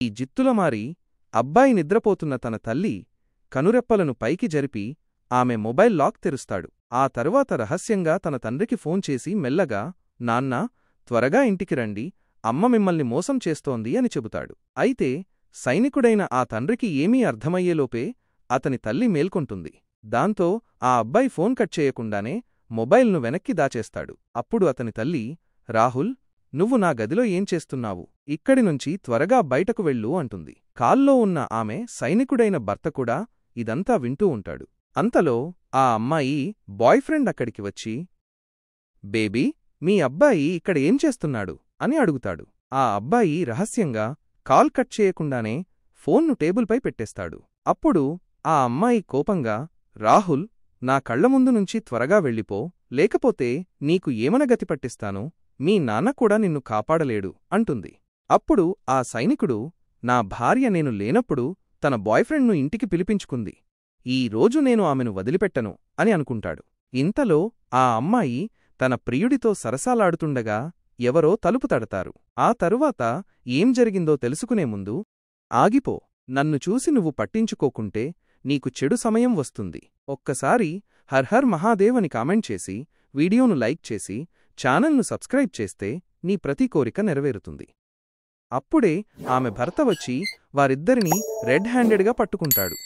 ఈ జిత్తులమారి అబ్బాయి నిద్రపోతున్న తన తల్లి కనురెప్పలను పైకి జరిపి ఆమె మొబైల్ లాక్ తెరుస్తాడు. ఆ తరువాత రహస్యంగా తన తండ్రికి ఫోన్ చేసి మెల్లగా, నాన్నా, త్వరగా ఇంటికి రండి, అమ్మ మిమ్మల్ని మోసం చేస్తోంది అని చెబుతాడు. అయితే సైనికుడైన ఆ తండ్రికి ఏమీ అర్థమయ్యేలోపే అతని తల్లి మేల్కొంటుంది. దాంతో ఆ అబ్బాయి ఫోన్ కట్ చేయకుండానే మొబైల్ను వెనక్కి దాచేస్తాడు. అప్పుడు అతని తల్లి, రాహుల్, నువ్వు నా గదిలో ఏం చేస్తున్నావు? ఇక్కడినుంచి త్వరగా బయటకు వెళ్ళు అంటుంది. కాల్లో ఉన్న ఆమె సైనికుడైన భర్త కూడా ఇదంతా వింటూ ఉంటాడు. అంతలో ఆ అమ్మాయి బాయ్ఫ్రెండ్ అక్కడికి వచ్చి, బేబీ, మీ అబ్బాయి ఇక్కడ ఏం చేస్తున్నాడు అని అడుగుతాడు. ఆ అబ్బాయి రహస్యంగా కాల్ కట్ చేయకుండానే ఫోన్ను టేబుల్పై పెట్టేస్తాడు. అప్పుడు ఆ అమ్మాయి కోపంగా, రాహుల్, నా కళ్లముందు నుంచి త్వరగా వెళ్ళిపో, లేకపోతే నీకు ఏమన గతి పట్టిస్తాను, మీ నాన్న కూడా నిన్ను కాపాడలేడు అంటుంది. అప్పుడు ఆ సైనికుడు, నా భార్య నేను లేనప్పుడు తన బాయ్ఫ్రెండ్ను ఇంటికి పిలిపించుకుంది, ఈ రోజు నేను ఆమెను వదిలిపెట్టను అని అనుకుంటాడు. ఇంతలో ఆ అమ్మాయి తన ప్రియుడితో సరసాలాడుతుండగా ఎవరో తలుపు తడతారు. ఆ తరువాత ఏం జరిగిందో తెలుసుకునే ముందు, ఆగిపో, నన్ను చూసి నువ్వు పట్టించుకోకుంటే నీకు చెడు సమయం వస్తుంది. ఒక్కసారి హర్ హర్ మహాదేవ్ అని కామెంట్ చేసి, వీడియోను లైక్ చేసి, ఛానల్ను సబ్స్క్రైబ్ చేస్తే నీ ప్రతి కోరిక నెరవేరుతుంది. అప్పుడే ఆమె భర్త వచ్చి వారిద్దరినీ రెడ్ హ్యాండెడ్గా పట్టుకుంటాడు.